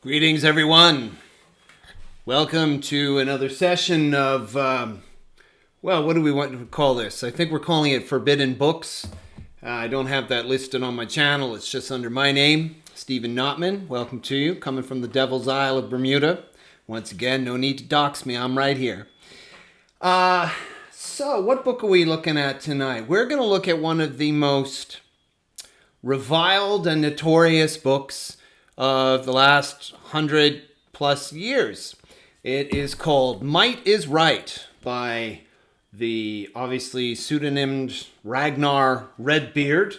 Greetings, everyone. Welcome to another session of, what do we want to call this? I think we're calling it Forbidden Books. I don't have that listed on my channel. It's just under my name, Stephen Notman. Welcome to you, coming from the Devil's Isle of Bermuda. Once again, no need to dox me. I'm right here. So what book are we looking at tonight? We're going to look at one of the most reviled and notorious books of the last 100+ years. It is called Might is Right by the obviously pseudonymed Ragnar Redbeard,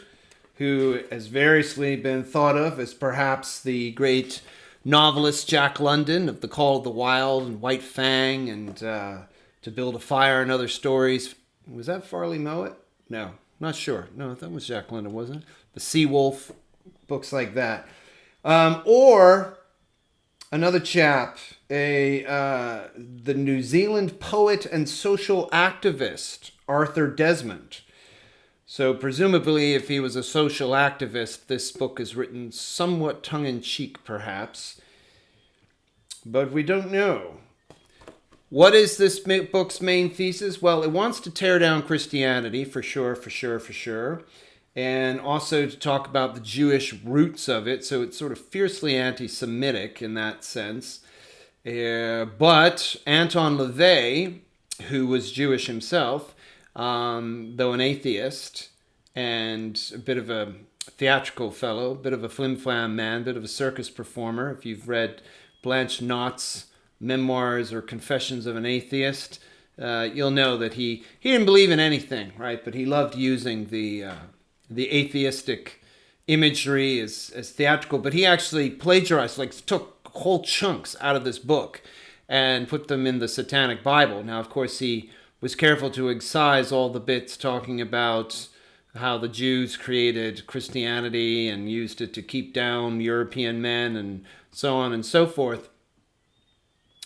who has variously been thought of as perhaps the great novelist Jack London of The Call of the Wild and White Fang and To Build a Fire and Other Stories. Was that Farley Mowat? No, not sure. No, that was Jack London, wasn't it? The Sea Wolf, books like that. Or another chap, the New Zealand poet and social activist, Arthur Desmond. So presumably, if he was a social activist, this book is written somewhat tongue-in-cheek, perhaps. But we don't know. What is this book's main thesis? Well, it wants to tear down Christianity, for sure. And also to talk about the Jewish roots of it. So it's sort of fiercely anti-Semitic in that sense. But Anton LaVey, who was Jewish himself, though an atheist and a bit of a theatrical fellow, a bit of a flim-flam man, a bit of a circus performer. If you've read Blanche Knott's Memoirs or Confessions of an Atheist, you'll know that he didn't believe in anything, right? But he loved using the atheistic imagery as theatrical, but he actually plagiarized, took whole chunks out of this book and put them in the Satanic Bible. Now, of course, he was careful to excise all the bits talking about how the Jews created Christianity and used it to keep down European men and so on and so forth.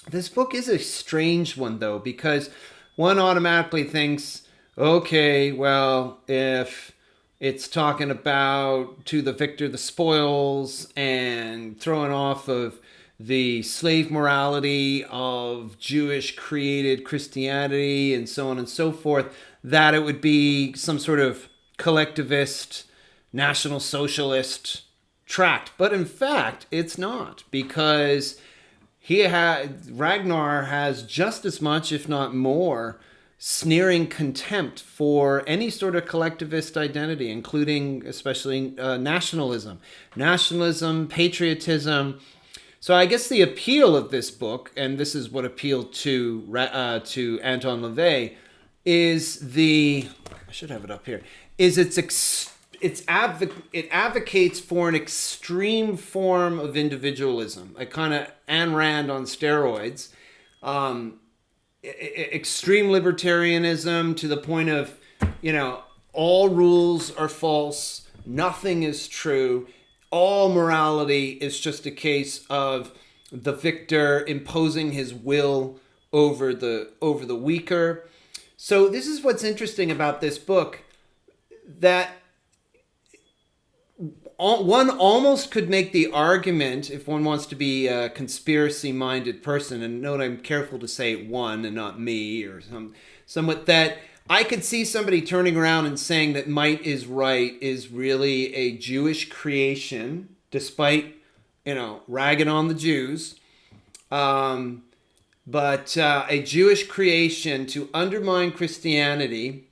This book is a strange one, though, because one automatically thinks, okay, well, if it's talking about to the victor the spoils and throwing off of the slave morality of Jewish created Christianity and so on and so forth, that it would be some sort of collectivist, National Socialist tract. But in fact, it's not, because Ragnar has just as much, if not more, sneering contempt for any sort of collectivist identity, including especially nationalism, patriotism. So I guess the appeal of this book, and this is what appealed to Anton LaVey, is I should have it up here, is it advocates for an extreme form of individualism, a kind of Ayn Rand on steroids. Extreme libertarianism to the point of, all rules are false, nothing is true, all morality is just a case of the victor imposing his will over the weaker. So this is what's interesting about this book, that one almost could make the argument, if one wants to be a conspiracy-minded person, and note I'm careful to say one and not me, or somewhat, that I could see somebody turning around and saying that Might is Right is really a Jewish creation, despite, ragging on the Jews, but a Jewish creation to undermine Christianity,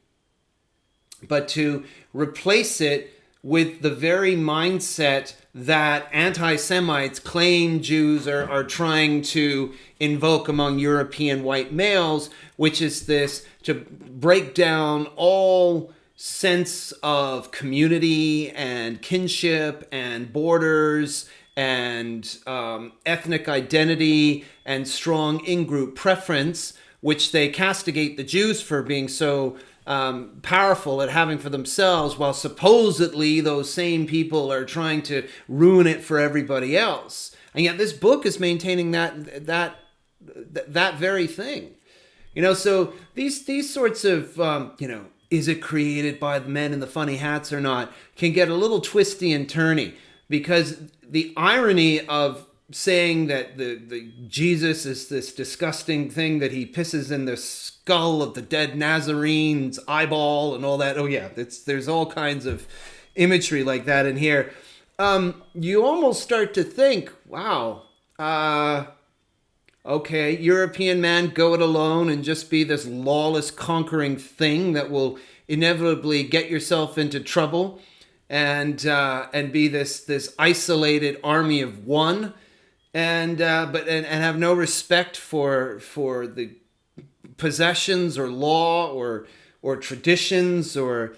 but to replace it with the very mindset that anti-Semites claim Jews are trying to invoke among European white males, which is this, to break down all sense of community and kinship and borders and ethnic identity and strong in-group preference, which they castigate the Jews for being so powerful at having for themselves, while supposedly those same people are trying to ruin it for everybody else. And yet this book is maintaining that very thing. So these sorts of, is it created by the men in the funny hats or not, can get a little twisty and turny, because the irony of saying that the Jesus is this disgusting thing that he pisses in the skull of the dead Nazarene's eyeball and all that. Oh yeah, there's all kinds of imagery like that in here. You almost start to think, wow, okay, European man, go it alone and just be this lawless conquering thing that will inevitably get yourself into trouble and be this isolated army of one. And have no respect for the possessions or law or traditions or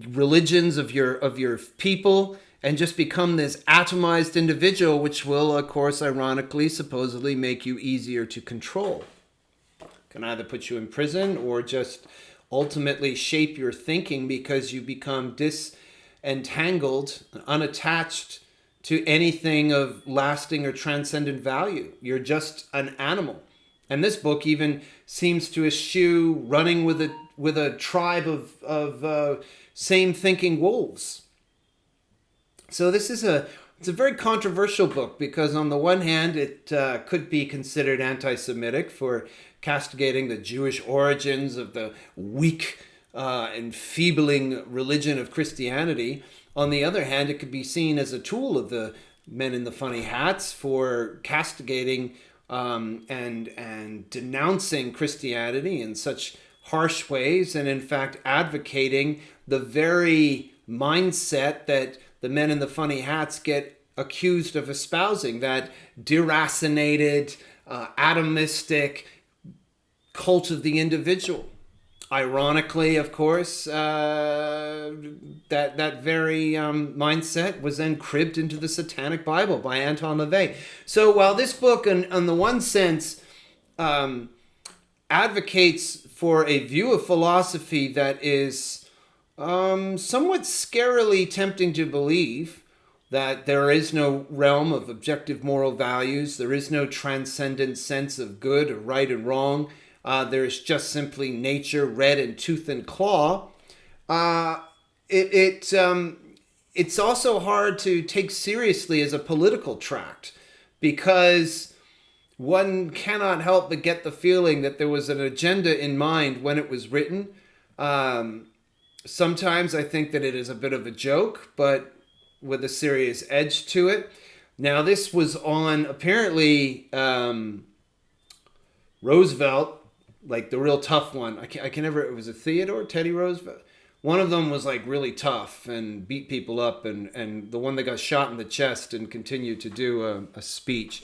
religions of your people, and just become this atomized individual, which will, of course, ironically, supposedly make you easier to control. Can either put you in prison or just ultimately shape your thinking, because you become disentangled, unattached to anything of lasting or transcendent value. You're just an animal. And this book even seems to eschew running with a tribe of same-thinking wolves. So this is it's a very controversial book, because on the one hand, it could be considered anti-Semitic for castigating the Jewish origins of the weak, enfeebling religion of Christianity. On the other hand, it could be seen as a tool of the men in the funny hats for castigating and denouncing Christianity in such harsh ways, and in fact advocating the very mindset that the men in the funny hats get accused of espousing, that deracinated, atomistic cult of the individual. Ironically, of course, that very mindset was then cribbed into the Satanic Bible by Anton LaVey. So while this book, in the one sense, advocates for a view of philosophy that is somewhat scarily tempting to believe, that there is no realm of objective moral values, there is no transcendent sense of good or right and wrong, there is just simply nature red in tooth and claw. It's also hard to take seriously as a political tract, because one cannot help but get the feeling that there was an agenda in mind when it was written. Sometimes I think that it is a bit of a joke, but with a serious edge to it. Now, this was on, apparently, Roosevelt, like the real tough one. I can never, it was a Theodore, Teddy Roosevelt. One of them was like really tough and beat people up, and the one that got shot in the chest and continued to do a speech.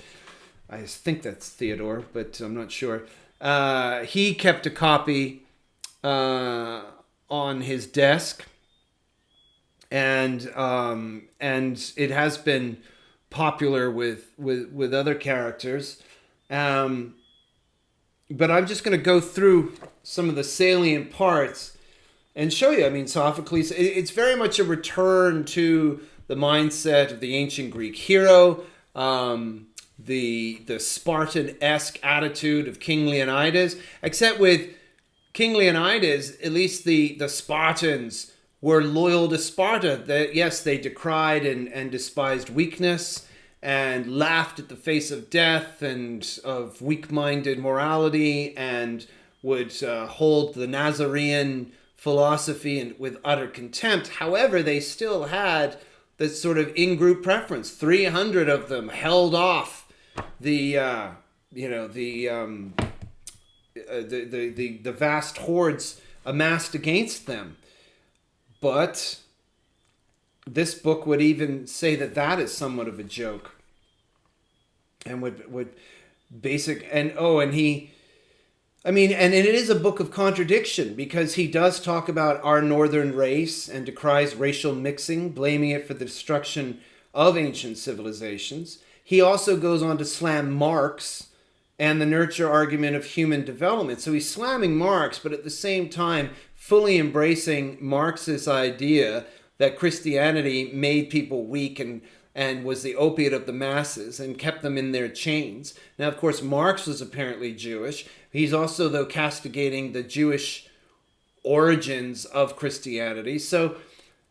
I think that's Theodore, but I'm not sure. He kept a copy on his desk, and it has been popular with other characters. But I'm just going to go through some of the salient parts and show you. I mean, Sophocles, it's very much a return to the mindset of the ancient Greek hero, the Spartan-esque attitude of King Leonidas, except with King Leonidas, at least the Spartans were loyal to Sparta. Yes, they decried and despised weakness, and laughed at the face of death and of weak-minded morality, and would hold the Nazarene philosophy with utter contempt. However, they still had this sort of in-group preference. 300 of them held off the vast hordes amassed against them. But this book would even say that is somewhat of a joke. And would basic, and it is a book of contradiction, because he does talk about our northern race and decries racial mixing, blaming it for the destruction of ancient civilizations. He also goes on to slam Marx and the nurture argument of human development. So he's slamming Marx, but at the same time fully embracing Marx's idea that Christianity made people weak and was the opiate of the masses and kept them in their chains. Now, of course, Marx was apparently Jewish. He's also, though, castigating the Jewish origins of Christianity. So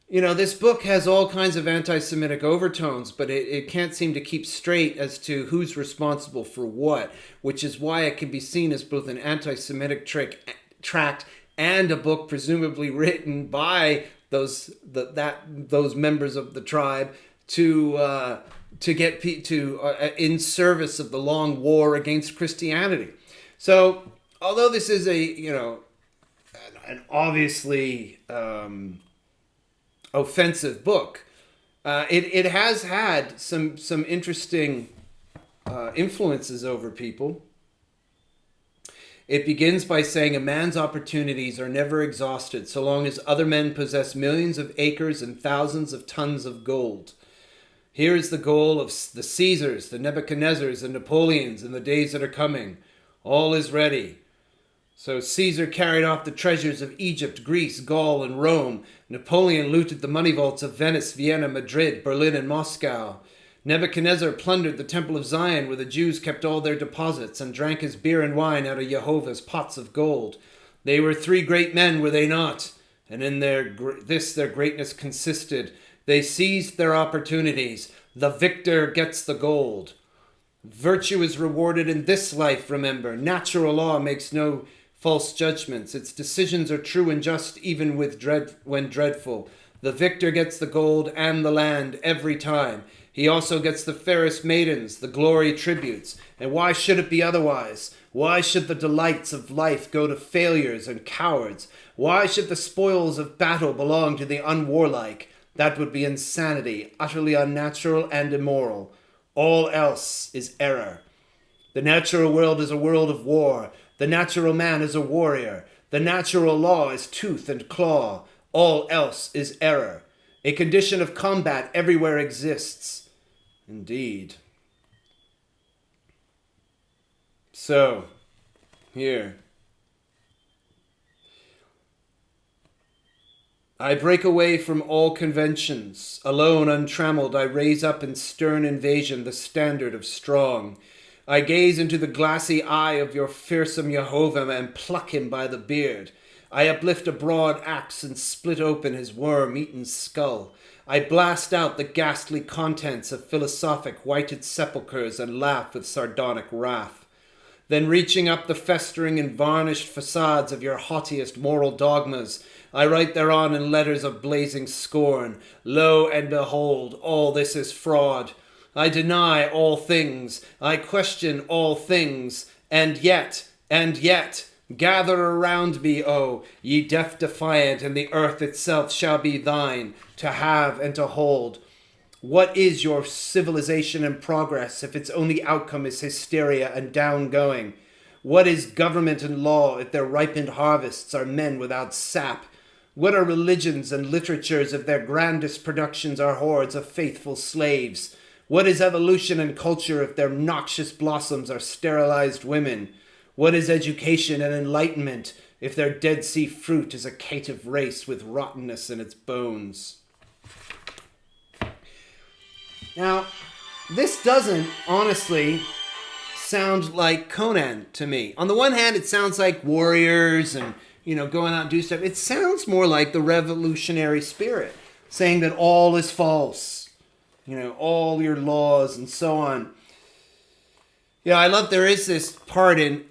This book has all kinds of anti-Semitic overtones, but it can't seem to keep straight as to who's responsible for what, which is why it can be seen as both an anti-Semitic tract and a book presumably written by those members of the tribe to get in service of the long war against Christianity. So, although this is an obviously offensive book, it has had some interesting influences over people. It begins by saying a man's opportunities are never exhausted so long as other men possess millions of acres and thousands of tons of gold. Here is the goal of the Caesars, the Nebuchadnezzars, and Napoleons in the days that are coming. All is ready. So Caesar carried off the treasures of Egypt, Greece, Gaul, and Rome. Napoleon looted the money vaults of Venice, Vienna, Madrid, Berlin, and Moscow. Nebuchadnezzar plundered the Temple of Zion, where the Jews kept all their deposits, and drank his beer and wine out of Jehovah's pots of gold. They were three great men, were they not? And in their greatness consisted. They seized their opportunities. The victor gets the gold. Virtue is rewarded in this life, remember. Natural law makes no false judgments. Its decisions are true and just even when dreadful. The victor gets the gold and the land every time. He also gets the fairest maidens, the glory tributes. And why should it be otherwise? Why should the delights of life go to failures and cowards? Why should the spoils of battle belong to the unwarlike? That would be insanity, utterly unnatural and immoral. All else is error. The natural world is a world of war. The natural man is a warrior. The natural law is tooth and claw. All else is error. A condition of combat everywhere exists. Indeed. So, here. I break away from all conventions. Alone, untrammeled, I raise up in stern invasion the standard of strong. I gaze into the glassy eye of your fearsome Jehovah and pluck him by the beard. I uplift a broad axe and split open his worm-eaten skull. I blast out the ghastly contents of philosophic whited sepulchres and laugh with sardonic wrath. Then reaching up the festering and varnished facades of your haughtiest moral dogmas, I write thereon in letters of blazing scorn, lo and behold, all this is fraud. I deny all things, I question all things, and yet, gather around me, O ye deaf defiant, and the earth itself shall be thine, to have and to hold. What is your civilization and progress if its only outcome is hysteria and downgoing? What is government and law if their ripened harvests are men without sap? What are religions and literatures if their grandest productions are hordes of faithful slaves? What is evolution and culture if their noxious blossoms are sterilized women? What is education and enlightenment if their Dead Sea fruit is a caitiff race with rottenness in its bones? Now, this doesn't, honestly, sound like Conan to me. On the one hand, it sounds like warriors and, going out and do stuff. It sounds more like the revolutionary spirit, saying that all is false. All your laws and so on. I love, there is this part in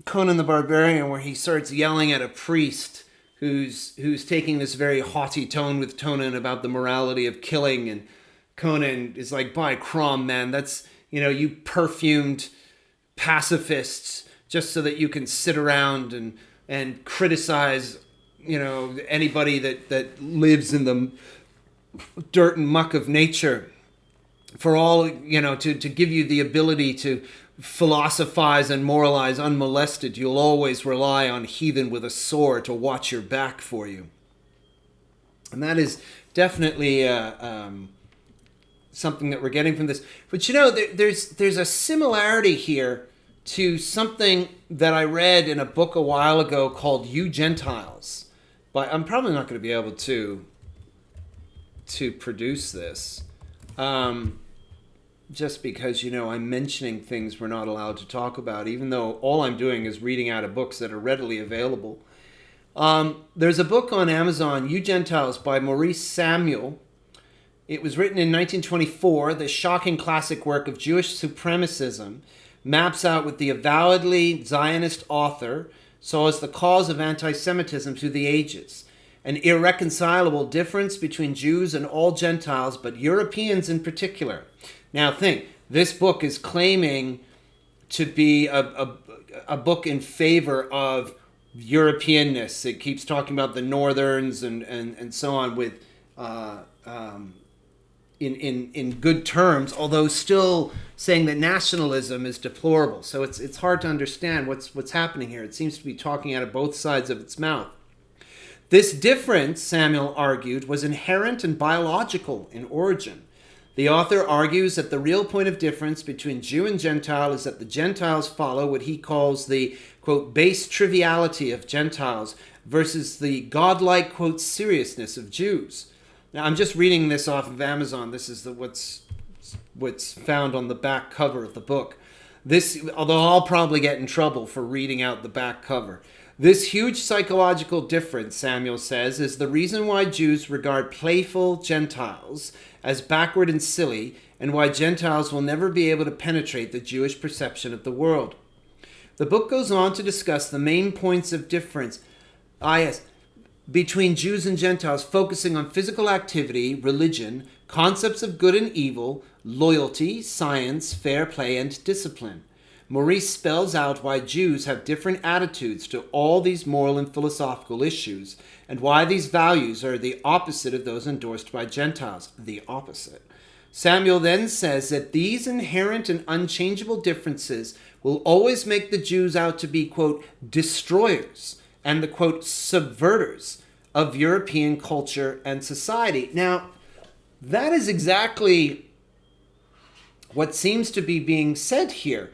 Conan the Barbarian where he starts yelling at a priest who's taking this very haughty tone with Conan about the morality of killing, and Conan is like, by Crom, man, that's, you perfumed pacifists just so that you can sit around and criticize, anybody that lives in the dirt and muck of nature. For all, to give you the ability to philosophize and moralize unmolested, you'll always rely on heathen with a sword to watch your back for you. And that is definitely something that we're getting from this. But there's a similarity here to something that I read in a book a while ago called You Gentiles. But I'm probably not going to be able to produce this. Just because, I'm mentioning things we're not allowed to talk about, even though all I'm doing is reading out of books that are readily available. There's a book on Amazon, You Gentiles, by Maurice Samuel. It was written in 1924. The shocking classic work of Jewish supremacism maps out with the avowedly Zionist author so as the cause of anti-Semitism through the ages. An irreconcilable difference between Jews and all Gentiles, but Europeans in particular. Now think, this book is claiming to be a book in favor of Europeanness. It keeps talking about the Northerns and so on with in good terms, although still saying that nationalism is deplorable. So it's hard to understand what's happening here. It seems to be talking out of both sides of its mouth. This difference, Samuel argued, was inherent and biological in origin. The author argues that the real point of difference between Jew and Gentile is that the Gentiles follow what he calls the, quote, base triviality of Gentiles versus the godlike, quote, seriousness of Jews. Now, I'm just reading this off of Amazon. This is what's found on the back cover of the book. Although I'll probably get in trouble for reading out the back cover. This huge psychological difference, Samuel says, is the reason why Jews regard playful Gentiles as backward and silly, and why Gentiles will never be able to penetrate the Jewish perception of the world. The book goes on to discuss the main points of difference between Jews and Gentiles, focusing on physical activity, religion, concepts of good and evil, loyalty, science, fair play, and discipline. Maurice spells out why Jews have different attitudes to all these moral and philosophical issues, and why these values are the opposite of those endorsed by Gentiles. The opposite. Samuel then says that these inherent and unchangeable differences will always make the Jews out to be, quote, destroyers and the, quote, subverters of European culture and society. Now, that is exactly what seems to be being said here.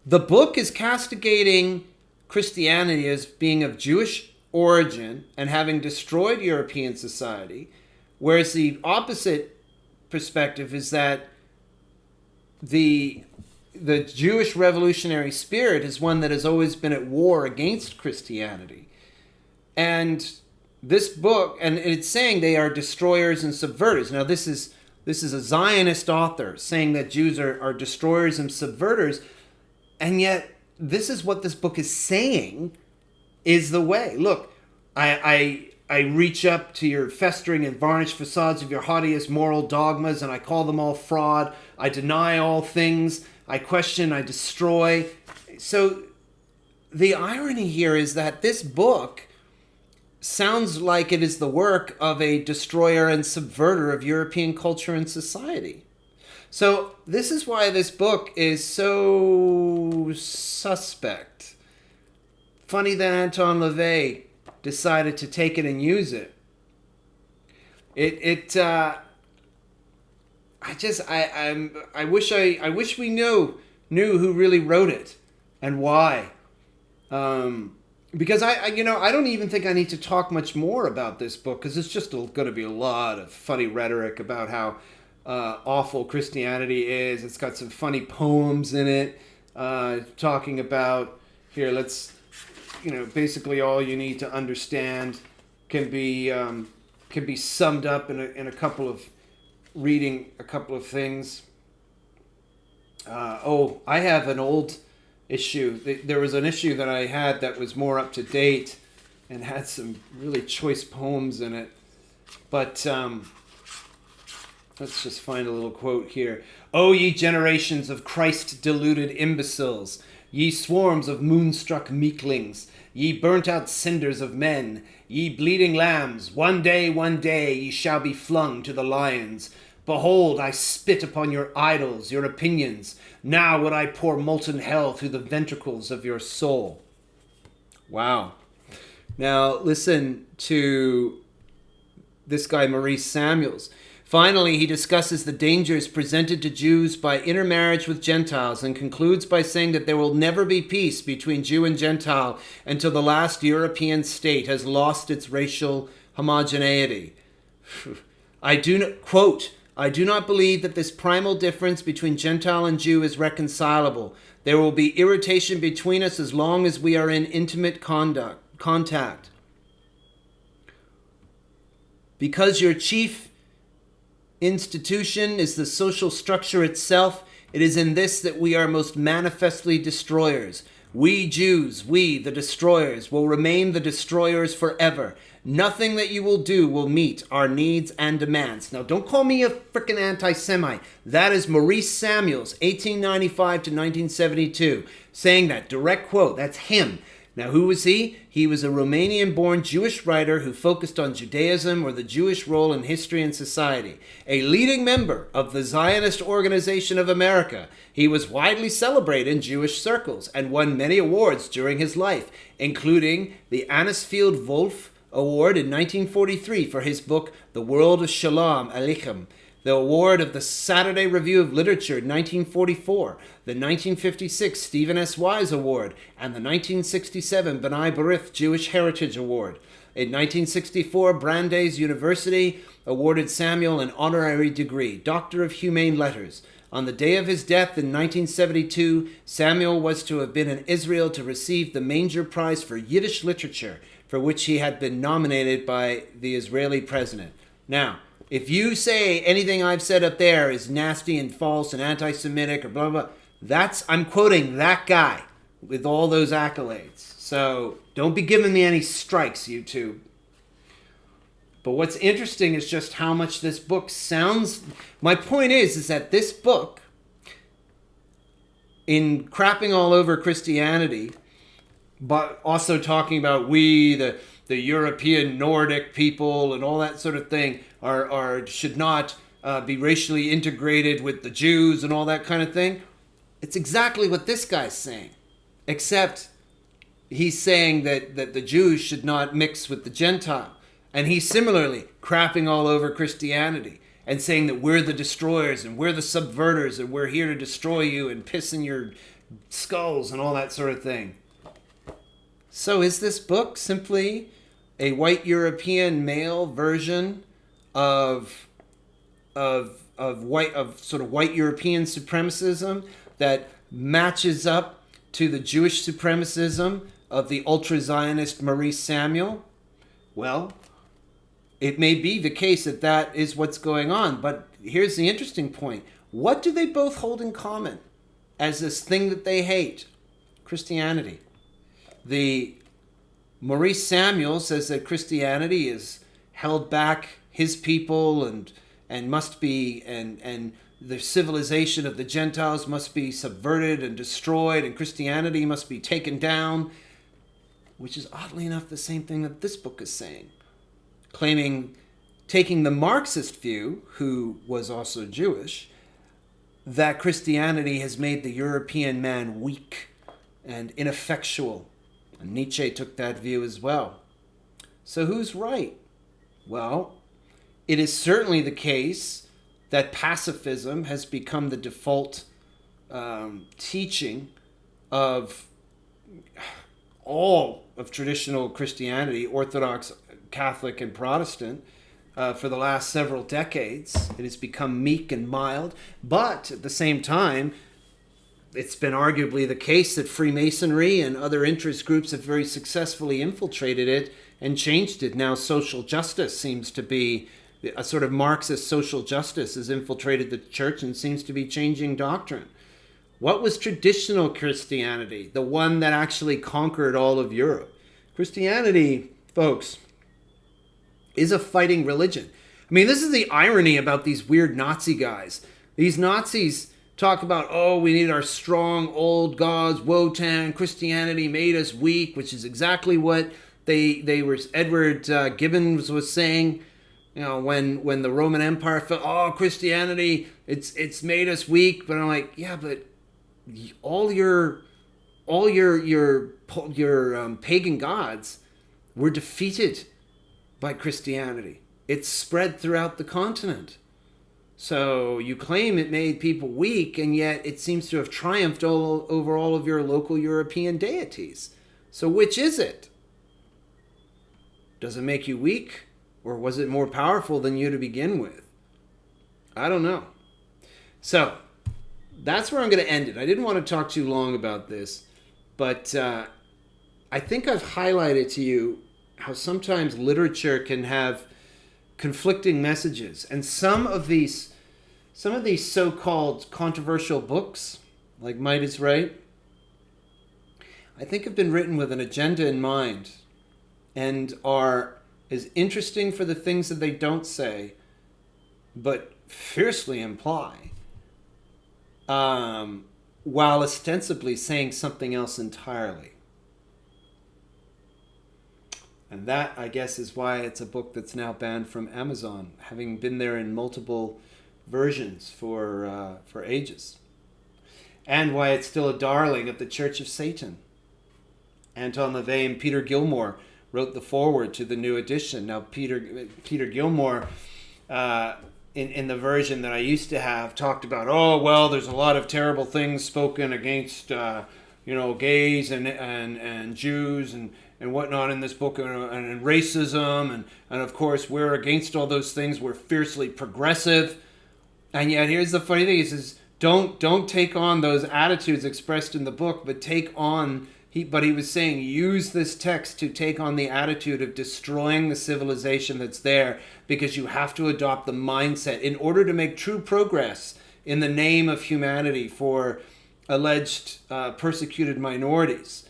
The book is castigating Christianity as being of Jewish origin and having destroyed European society, whereas the opposite perspective is that the Jewish revolutionary spirit is one that has always been at war against Christianity. And this book, and it's saying they are destroyers and subverters. Now, this is a Zionist author saying that Jews are destroyers and subverters. And yet, this is what this book is saying is the way. Look, I reach up to your festering and varnished facades of your haughtiest moral dogmas, and I call them all fraud. I deny all things. I question, I destroy. So the irony here is that this book sounds like it is the work of a destroyer and subverter of European culture and society. So this is why this book is so suspect. Funny that Anton LaVey decided to take it and use it. I wish we knew who really wrote it and why. Because I don't even think I need to talk much more about this book, because it's just going to be a lot of funny rhetoric about how awful Christianity is. It's got some funny poems in it, talking about, here, basically all you need to understand can be summed up in a couple of, reading a couple of things. I have an old issue. There was an issue that I had that was more up to date and had some really choice poems in it. But let's just find a little quote here. "O ye generations of Christ-deluded imbeciles, ye swarms of moonstruck meeklings, ye burnt-out cinders of men, ye bleeding lambs, one day ye shall be flung to the lions. Behold, I spit upon your idols, your opinions. Now would I pour molten hell through the ventricles of your soul." Wow. Now listen to this guy, Maurice Samuels. Finally, he discusses the dangers presented to Jews by intermarriage with Gentiles and concludes by saying that there will never be peace between Jew and Gentile until the last European state has lost its racial homogeneity. I do not believe that this primal difference between Gentile and Jew is reconcilable. There will be irritation between us as long as we are in intimate contact. Because your chief institution is the social structure itself, it is in this that we are most manifestly destroyers. We Jews, we, the destroyers, will remain the destroyers forever. Nothing that you will do will meet our needs and demands. Now, don't call me a frickin' anti-Semite. That is Maurice Samuels, 1895 to 1972, saying that. Direct quote. That's him. Now, who was he? He was a Romanian-born Jewish writer who focused on Judaism or the Jewish role in history and society. A leading member of the Zionist Organization of America, he was widely celebrated in Jewish circles and won many awards during his life, including the Anisfield Wolf Award in 1943 for his book, The World of Shalom Aleichem, the award of the Saturday Review of Literature in 1944, the 1956 Stephen S. Wise Award, and the 1967 B'nai B'rith Jewish Heritage Award. In 1964, Brandeis University awarded Samuel an honorary degree, Doctor of Humane Letters. On the day of his death in 1972, Samuel was to have been in Israel to receive the Manger Prize for Yiddish Literature, for which he had been nominated by the Israeli president. Now, if you say anything I've said up there is nasty and false and anti-Semitic or blah, blah, I'm quoting that guy with all those accolades. So don't be giving me any strikes, YouTube. But what's interesting is just how much this book sounds. My point is that this book, in crapping all over Christianity, but also talking about we, the European Nordic people and all that sort of thing, should not be racially integrated with the Jews and all that kind of thing. It's exactly what this guy's saying, except he's saying that the Jews should not mix with the Gentile. And he's similarly crapping all over Christianity and saying that we're the destroyers and we're the subverters and we're here to destroy you and piss in your skulls and all that sort of thing. So is this book simply a white European male version of white European supremacism that matches up to the Jewish supremacism of the ultra-Zionist Maurice Samuel? Well, it may be the case that that is what's going on, but here's the interesting point. What do they both hold in common as this thing that they hate? Christianity. The Maurice Samuel says that Christianity is held back his people and must be and the civilization of the Gentiles must be subverted and destroyed, and Christianity must be taken down, which is oddly enough the same thing that this book is saying, taking the Marxist view, who was also Jewish, that Christianity has made the European man weak and ineffectual. And Nietzsche took that view as well. So who's right? Well, it is certainly the case that pacifism has become the default teaching of all of traditional Christianity, Orthodox, Catholic, and Protestant, for the last several decades. It has become meek and mild, but at the same time, it's been arguably the case that Freemasonry and other interest groups have very successfully infiltrated it and changed it. Now social justice seems to be, a sort of Marxist social justice has infiltrated the church and seems to be changing doctrine. What was traditional Christianity? The one that actually conquered all of Europe. Christianity, folks, is a fighting religion. I mean, this is the irony about these weird Nazi guys. These Nazis talk about, oh, we need our strong old gods, Wotan, Christianity made us weak, which is exactly what they were. Edward Gibbons was saying, you know, when the Roman Empire fell, oh, Christianity, it's made us weak. But I'm like, yeah, but all your pagan gods were defeated by Christianity. It's spread throughout the continent. So you claim it made people weak, and yet it seems to have triumphed over all of your local European deities. So which is it? Does it make you weak, or was it more powerful than you to begin with? I don't know. So that's where I'm going to end it. I didn't want to talk too long about this, but I think I've highlighted to you how sometimes literature can have conflicting messages. And some of these so-called controversial books, like Might is Right, I think have been written with an agenda in mind and are as interesting for the things that they don't say, but fiercely imply, while ostensibly saying something else entirely. And that, I guess, is why it's a book that's now banned from Amazon, having been there in multiple versions for ages. And why it's still a darling of the Church of Satan. Anton LaVey and Peter Gilmore wrote the foreword to the new edition. Now, Peter Gilmore, in the version that I used to have, talked about, oh, well, there's a lot of terrible things spoken against, gays and Jews and whatnot in this book, and racism, and of course, we're against all those things. We're fiercely progressive. And yet, here's the funny thing, he says, don't take on those attitudes expressed in the book, but take on... But he was saying, use this text to take on the attitude of destroying the civilization that's there, because you have to adopt the mindset in order to make true progress in the name of humanity for alleged persecuted minorities.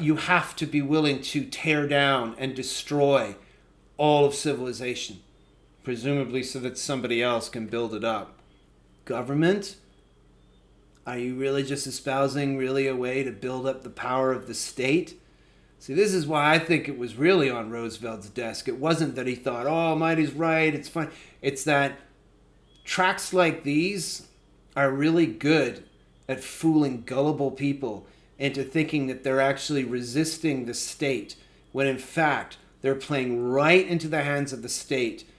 You have to be willing to tear down and destroy all of civilization, presumably so that somebody else can build it up. Government? Are you really just espousing really a way to build up the power of the state? See, this is why I think it was really on Roosevelt's desk. It wasn't that he thought, oh, Might is Right, it's fun. It's that tracts like these are really good at fooling gullible people into thinking that they're actually resisting the state, when in fact they're playing right into the hands of the state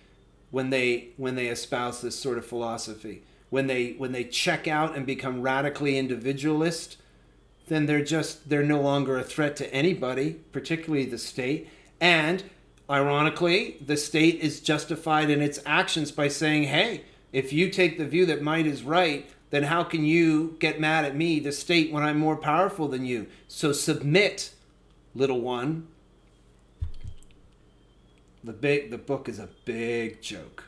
when they espouse this sort of philosophy. When they check out and become radically individualist, then they're no longer a threat to anybody, particularly the state. And ironically, the state is justified in its actions by saying, hey, if you take the view that might is right, then how can you get mad at me, the state, when I'm more powerful than you? So submit, little one. The book is a big joke.